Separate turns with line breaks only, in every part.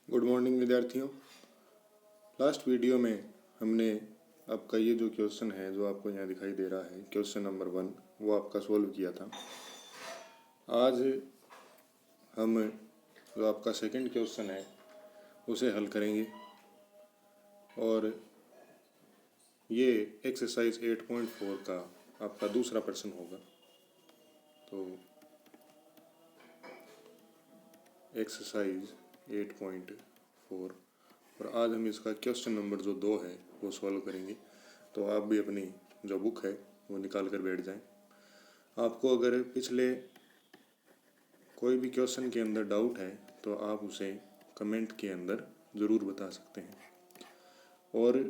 Good morning विद्यार्थियों। Last video में हमने आपका ये जो क्वेश्चन है जो आपको यहाँ दिखाई दे रहा है क्वेश्चन नंबर 1 वो आपका सॉल्व किया था। आज हम जो आपका सेकंड क्वेश्चन है उसे हल करेंगे और ये एक्सरसाइज 8.4 का आपका दूसरा प्रश्न होगा। तो एक्सरसाइज 8.4 और आज हम इसका क्वेश्चन नंबर जो 2 है वो सॉल्व करेंगे। तो आप भी अपनी जो बुक है वो निकाल कर बैठ जाएं। आपको अगर पिछले कोई भी क्वेश्चन के अंदर डाउट है तो आप उसे कमेंट के अंदर ज़रूर बता सकते हैं। और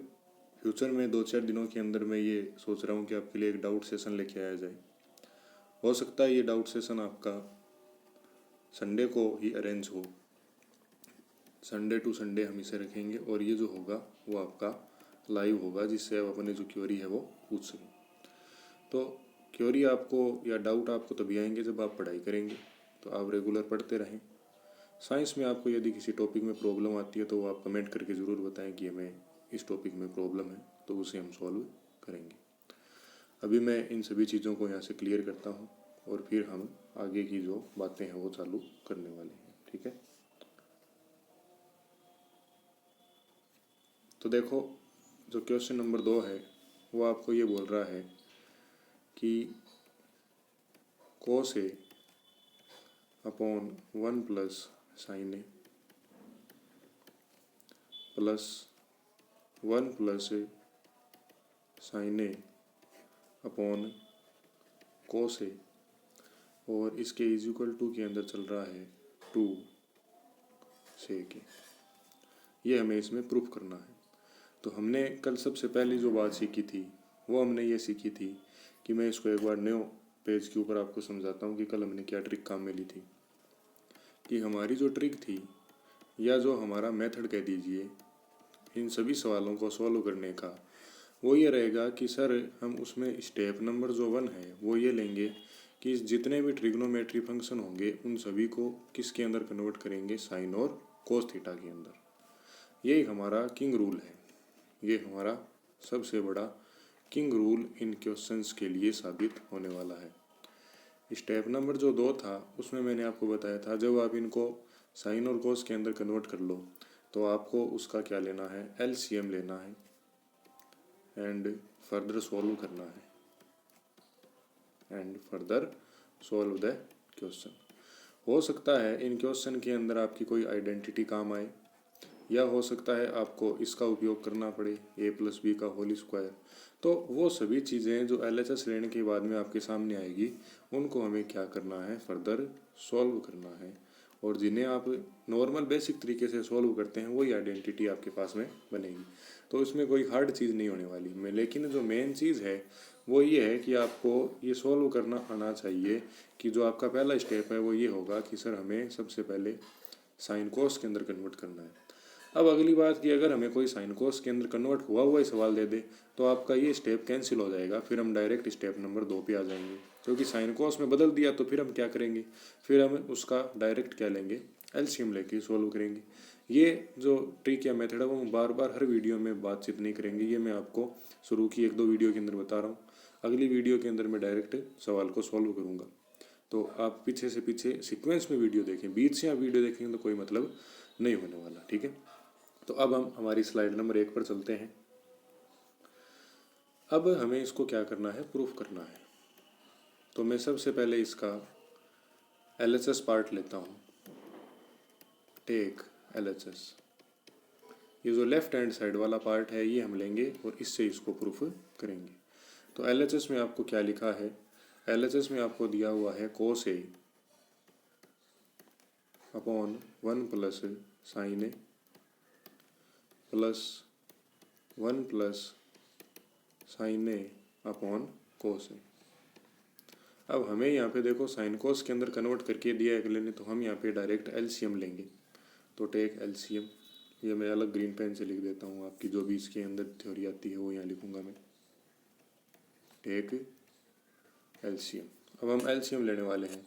फ्यूचर में 2-4 दिनों के अंदर मैं ये सोच रहा हूँ कि आपके लिए एक डाउट सेशन लेके आया जाए। हो सकता है ये डाउट सेशन आपका संडे को ही अरेंज हो। संडे टू संडे हम इसे रखेंगे और ये जो होगा वो आपका लाइव होगा जिससे आप अपने जो क्वेरी है वो पूछ सकें। तो क्वेरी आपको या डाउट आपको तभी आएंगे जब आप पढ़ाई करेंगे। तो आप रेगुलर पढ़ते रहें। साइंस में आपको यदि किसी टॉपिक में प्रॉब्लम आती है तो वो आप कमेंट करके ज़रूर बताएं कि हमें इस टॉपिक में प्रॉब्लम है, तो उसे हम सॉल्व करेंगे। अभी मैं इन सभी चीज़ों को यहाँ से क्लियर करता हूँ और फिर हम आगे की जो बातें हैं वो चालू करने वाले हैं। ठीक है, तो देखो जो क्वेश्चन नंबर 2 है वो आपको ये बोल रहा है कि cos A upon 1 plus sine A plus 1 plus sine A upon cos A और इसके इज इक्वल टू के अंदर चल रहा है 2 sec A। ये हमें इसमें प्रूफ करना है। तो हमने कल सबसे पहले जो बात सीखी थी वो हमने ये सीखी थी कि मैं इसको एक बार न्यू पेज के ऊपर आपको समझाता हूँ कि कल हमने क्या ट्रिक काम में ली थी। कि हमारी जो ट्रिक थी या जो हमारा मेथड कह दीजिए इन सभी सवालों को सॉल्व करने का वो ये रहेगा कि सर हम उसमें स्टेप नंबर जो 1 है वो ये लेंगे कि जितने भी ट्रिग्नोमेट्री फंक्शन होंगे उन सभी को किसके अंदर कन्वर्ट करेंगे, साइन और कोस थीटा के अंदर। ये हमारा किंग रूल है। ये हमारा सबसे बड़ा किंग रूल इन क्वेश्चंस के लिए साबित होने वाला है। स्टेप नंबर जो 2 था उसमें मैंने आपको बताया था जब आप इनको साइन और कोस के अंदर कन्वर्ट कर लो तो आपको उसका क्या लेना है, एलसीएम लेना है एंड फर्दर सॉल्व करना है and further solve the question. हो सकता है इन क्वेश्चन के अंदर आपकी कोई आइडेंटिटी काम आए या हो सकता है आपको इसका उपयोग करना पड़े a+b का होल स्क्वायर। तो वो सभी चीज़ें जो LHS लेने के बाद में आपके सामने आएगी उनको हमें क्या करना है, फर्दर सॉल्व करना है। और जिन्हें आप नॉर्मल बेसिक तरीके से सॉल्व करते हैं वही आइडेंटिटी आपके पास में बनेगी। तो इसमें कोई हार्ड चीज़ नहीं होने वाली में। लेकिन जो मेन चीज़ है वो ये है कि आपको ये सॉल्व करना आना चाहिए कि जो आपका पहला स्टेप है वो ये होगा कि सर हमें सबसे पहले साइन कोस के अंदर कन्वर्ट करना है। अब अगली बात कि अगर हमें कोई साइन कोस के अंदर कन्वर्ट हुआ हुआ ही सवाल दे दे तो आपका ये स्टेप कैंसिल हो जाएगा। फिर हम डायरेक्ट स्टेप नंबर 2 पे आ जाएंगे क्योंकि साइन कोस में बदल दिया। तो फिर हम क्या करेंगे, फिर हम उसका डायरेक्ट क्या लेंगे, एलसीएम लेके सॉल्व करेंगे। ये जो ट्रिक या मेथड है वो हम बार बार हर वीडियो में बातचीत नहीं करेंगे। ये मैं आपको शुरू की 1-2 वीडियो के अंदर बता रहा हूँ। अगली वीडियो के अंदर मैं डायरेक्ट सवाल को सॉल्व करूँगा। तो आप पीछे से पीछे सीक्वेंस में वीडियो देखें, बीच से आप वीडियो देखेंगे तो कोई मतलब नहीं होने वाला। ठीक है, तो अब हम हमारी स्लाइड नंबर 1 पर चलते हैं। अब हमें इसको क्या करना है, प्रूफ करना है। तो मैं सबसे पहले इसका LHS पार्ट लेता हूँ। टेक LHS, ये जो लेफ्ट हैंड साइड वाला पार्ट है ये हम लेंगे और इससे इसको प्रूफ करेंगे। तो LHS में आपको क्या लिखा है, LHS में आपको दिया हुआ है cos A upon 1 plus sine A plus 1 plus sine A upon cos A. अब हमें यहाँ पे देखो साइन कोस के अंदर कन्वर्ट करके दिया है अगले ने, तो हम यहाँ पे डायरेक्ट एलसीएम लेंगे। तो टेक एलसीएम, ये मैं अलग ग्रीन पेन से लिख देता हूँ, आपकी जो भी इसके अंदर थ्योरी आती है वो यहाँ लिखूँगा मैं। टेक एलसीएम, अब हम एलसीएम लेने वाले हैं।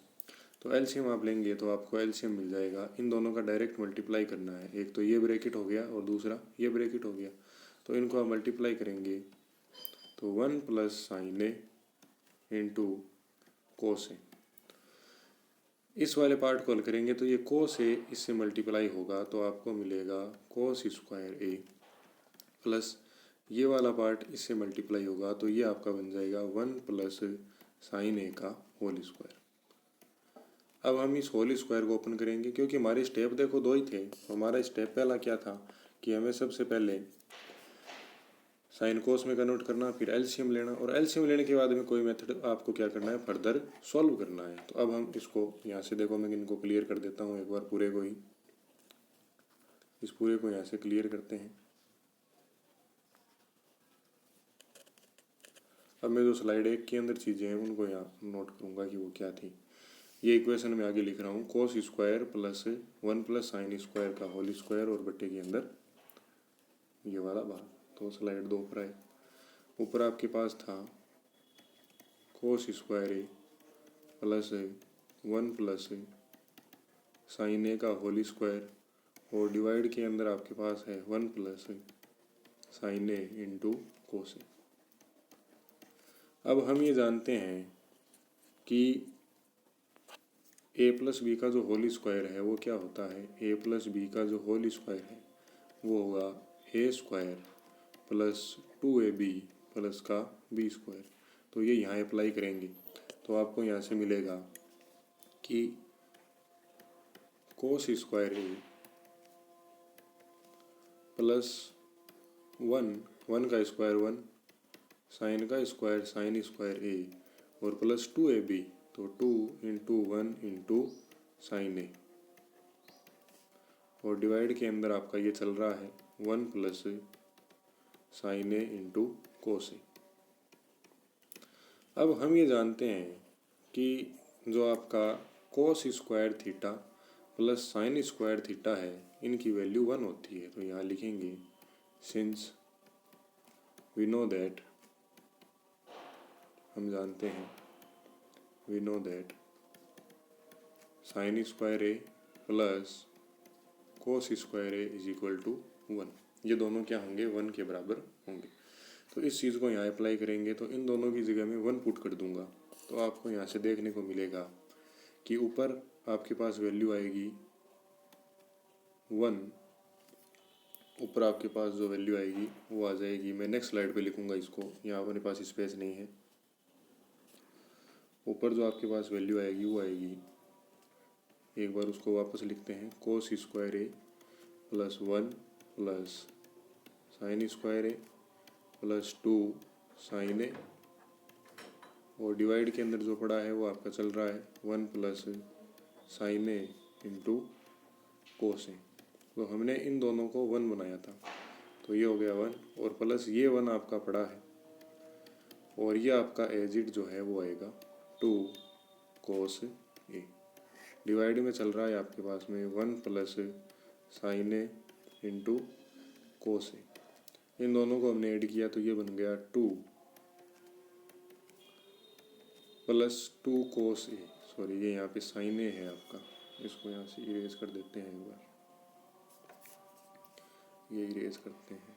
तो एलसीएम आप लेंगे तो आपको एलसीएम मिल जाएगा। इन दोनों का डायरेक्ट मल्टीप्लाई करना है, एक तो ये ब्रैकेट हो गया और दूसरा ये ब्रैकेट हो गया, तो इनको आप मल्टीप्लाई करेंगे तो 1 प्लस साइन ए इंटू कोस ए। इस वाले पार्ट को हल करेंगे तो ये कोस ए इससे मल्टीप्लाई होगा तो आपको मिलेगा कोस स्क्वायर ए, प्लस ये वाला पार्ट इससे मल्टीप्लाई होगा तो ये आपका बन जाएगा 1 प्लस साइन ए का होल स्क्वायर। अब हम इस होल स्क्वायर को ओपन करेंगे, क्योंकि हमारे स्टेप देखो दो ही थे। हमारा स्टेप पहला क्या था कि हमें सबसे पहले साइन कोस में कन्वर्ट करना, फिर एलसीएम लेना, और एलसीएम लेने के बाद में कोई मेथड आपको क्या करना है, फर्दर सॉल्व करना है। तो अब हम इसको यहाँ से देखो, मैं इनको क्लियर कर देता हूँ एक बार, पूरे को ही, इस पूरे को यहाँ से क्लियर करते हैं। अब मैं जो स्लाइड 1 के अंदर चीज़ें हैं उनको यहाँ नोट करूँगा कि वो क्या थी। ये इक्वेशन में आगे लिख रहा हूँ, cos square plus 1 plus sine square का होल स्क्वायर और बट्टे के अंदर ये वाला भाग। तो स्लाइड 2 पर आए, ऊपर आपके पास था कोस square A plus 1 plus sine ए का होल स्क्वायर, और डिवाइड के अंदर आपके पास है 1 plus sine A into cos A. अब हम ये जानते हैं कि ए प्लस बी का जो होल स्क्वायर है वो क्या होता है, ए प्लस बी का जो होल स्क्वायर है वो होगा ए स्क्वायर प्लस 2ab प्लस का बी स्क्वायर। तो ये यहाँ अप्लाई करेंगे तो आपको यहाँ से मिलेगा कि कोस स्क्वायर ए प्लस 1 का स्क्वायर 1, साइन का स्क्वायर साइन स्क्वायर ए, और प्लस 2ab, तो 2 इंटू 1 इंटू साइन ए, और डिवाइड के अंदर आपका ये चल रहा है 1 plus sine A into cos A. अब हम ये जानते हैं कि जो आपका cos square theta plus sine square theta है इनकी वैल्यू 1 होती है। तो यहाँ लिखेंगे सिंस वी नो दैट, हम जानते हैं, we know that sine square A plus cos square A is equal to 1, ये दोनों क्या होंगे, 1 के बराबर होंगे। तो इस चीज़ को यहाँ अप्लाई करेंगे तो इन दोनों की जगह में 1 पुट कर दूंगा तो आपको यहाँ से देखने को मिलेगा कि ऊपर आपके पास वैल्यू आएगी 1, ऊपर आपके पास जो वैल्यू आएगी वो आ जाएगी, मैं नेक्स्ट स्लाइड पे लिखूंगा इसको, यहाँ अपने पास स्पेस नहीं है। ऊपर जो आपके पास वैल्यू आएगी वो आएगी, एक बार उसको वापस लिखते हैं, कोस square A plus 1 plus sign square A plus 2 sign ए, और डिवाइड के अंदर जो पड़ा है वो आपका चल रहा है 1 प्लस साइन ए इंटू कोस ए। तो हमने इन दोनों को 1 बनाया था तो ये हो गया 1, और प्लस ये 1 आपका पड़ा है, और ये आपका एजिट जो है वो आएगा 2 कोस ए। डिवाइड में चल रहा है आपके पास में 1 प्लस साइन ए इंटू कोस ए। इन दोनों को हमने ऐड किया तो ये बन गया 2 प्लस 2 कोस ए, सॉरी ये यहाँ पे साइन ए है आपका, इसको यहाँ से इरेज कर देते हैं, एक बार ये इरेज करते हैं।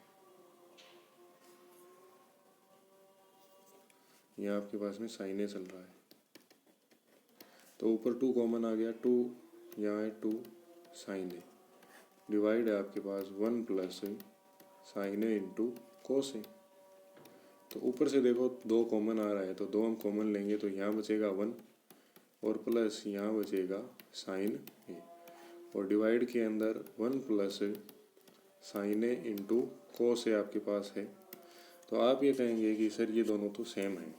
यहाँ आपके पास में साइन ए चल रहा है तो ऊपर 2 कॉमन आ गया, 2 यहाँ है 2 साइन ए, डिवाइड है आपके पास 1 प्लस साइन ए इंटू कोस ए। तो ऊपर से देखो 2 कॉमन आ रहा है तो 2 हम कॉमन लेंगे तो यहाँ बचेगा 1, और प्लस यहाँ बचेगा साइन ए, और डिवाइड के अंदर 1 प्लस साइन ए इंटू कोस ए आपके पास है। तो आप ये कहेंगे कि सर ये दोनों तो सेम है,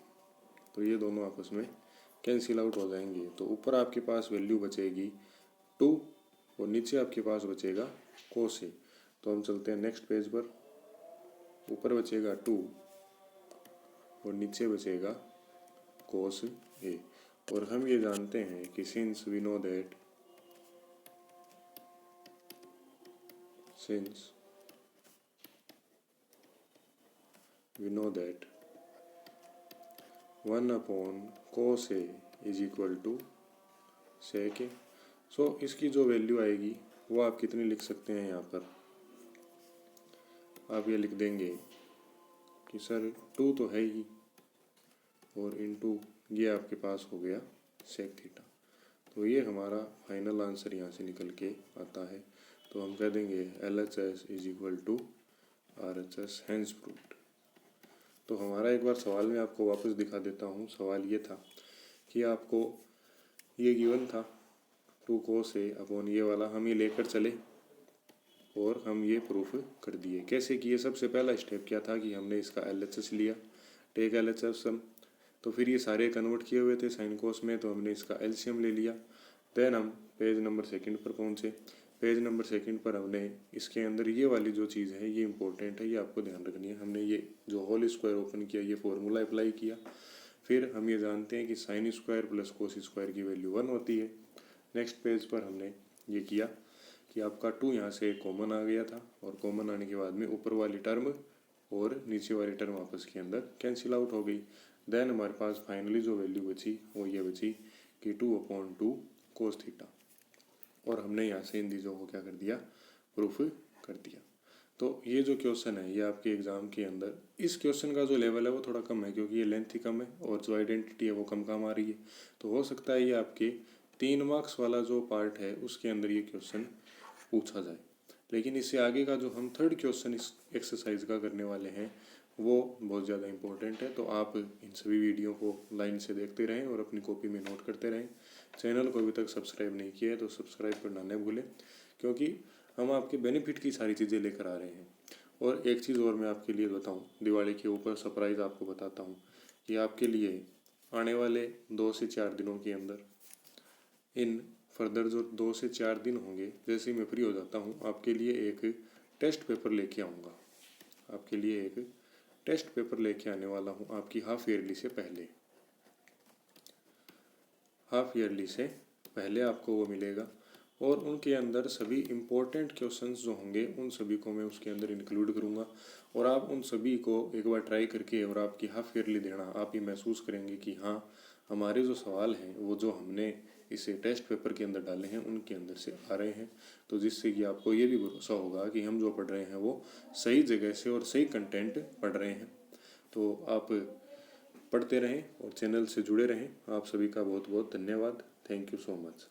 तो ये दोनों आपस में कैंसिल आउट हो जाएंगे। तो ऊपर आपके पास वैल्यू बचेगी 2 और नीचे आपके पास बचेगा कोस ए। तो हम चलते हैं नेक्स्ट पेज पर, ऊपर बचेगा 2 और नीचे बचेगा कोस ए, और हम ये जानते हैं कि since we know that, since we know that 1 upon cos A is equal to sec A. So इसकी जो वैल्यू आएगी वो आप कितनी लिख सकते हैं, यहाँ पर आप ये लिख देंगे कि सर 2 तो है ही और इनटू ये आपके पास हो गया सेक थीटा। तो ये हमारा फाइनल आंसर यहाँ से निकल के आता है। तो हम कह देंगे LHS is equal to RHS, hence proved. तो हमारा एक बार सवाल में आपको वापस दिखा देता हूँ। सवाल ये था कि आपको ये गिवन था 2 cos A अपॉन ये वाला, हम ये लेकर चले और हम ये प्रूफ कर दिए। कैसे किए? सबसे पहला स्टेप क्या था कि हमने इसका LHS लिया, टेक LHS सम। तो फिर ये सारे कन्वर्ट किए हुए थे साइन कोस में, तो हमने इसका LCM ले लिया। देन हम पेज नंबर 2 पर पहुँचे। पेज नंबर 2 पर हमने इसके अंदर ये वाली जो चीज़ है ये इंपॉर्टेंट है, ये आपको ध्यान रखनी है। हमने ये जो होल स्क्वायर ओपन किया, ये फॉर्मूला अप्लाई किया। फिर हम ये जानते हैं कि sine square plus cos square की वैल्यू 1 होती है। नेक्स्ट पेज पर हमने ये किया कि आपका 2 यहाँ से कॉमन आ गया था और कॉमन आने के बाद में ऊपर वाली टर्म और नीचे वाली टर्म आपस के अंदर कैंसिल आउट हो गई। देन हमारे पास फाइनली जो वैल्यू बची वो ये बची कि 2/2 कोस थीटा, और हमने यहाँ से इन चीज़ों को क्या कर दिया, प्रूफ कर दिया। तो ये जो क्वेश्चन है ये आपके एग्जाम के अंदर, इस क्वेश्चन का जो लेवल है वो थोड़ा कम है क्योंकि ये लेंथ ही कम है और जो आइडेंटिटी है वो कम आ रही है। तो हो सकता है ये आपके 3 मार्क्स वाला जो पार्ट है उसके अंदर ये क्वेश्चन पूछा जाए। लेकिन इससे आगे का जो हम थर्ड क्वेश्चन इस एक्सरसाइज का करने वाले हैं वो बहुत ज़्यादा इंपॉर्टेंट है। तो आप इन सभी वीडियो को लाइन से देखते रहें और अपनी कॉपी में नोट करते रहें। चैनल को अभी तक सब्सक्राइब नहीं किया है तो सब्सक्राइब करना न भूलें, क्योंकि हम आपके बेनिफिट की सारी चीज़ें लेकर आ रहे हैं। और एक चीज़ और मैं आपके लिए बताऊं, दिवाली के ऊपर सरप्राइज़ आपको बताता हूं कि आपके लिए आने वाले 2 से 4 दिनों के अंदर, इन फर्दर जो 2 से 4 दिन होंगे, जैसे ही मैं फ्री हो जाता हूँ आपके लिए एक टेस्ट पेपर लेके आऊँगा। आपके लिए एक टेस्ट पेपर लेके आने वाला हूँ आपकी हाफ ईयरली से पहले। हाफ ईयरली से पहले आपको वो मिलेगा और उनके अंदर सभी इम्पोर्टेंट क्वेश्चंस जो होंगे उन सभी को मैं उसके अंदर इंक्लूड करूँगा और आप उन सभी को एक बार ट्राई करके और आपकी हाफ ईयरली देना, आप ये महसूस करेंगे कि हाँ हमारे जो सवाल हैं वो जो हमने इसे टेस्ट पेपर के अंदर डाले हैं उनके अंदर से आ रहे हैं। तो जिससे कि आपको ये भी भरोसा होगा कि हम जो पढ़ रहे हैं वो सही जगह से और सही कंटेंट पढ़ रहे हैं। तो आप पढ़ते रहें और चैनल से जुड़े रहें। आप सभी का बहुत बहुत धन्यवाद। Thank you so much.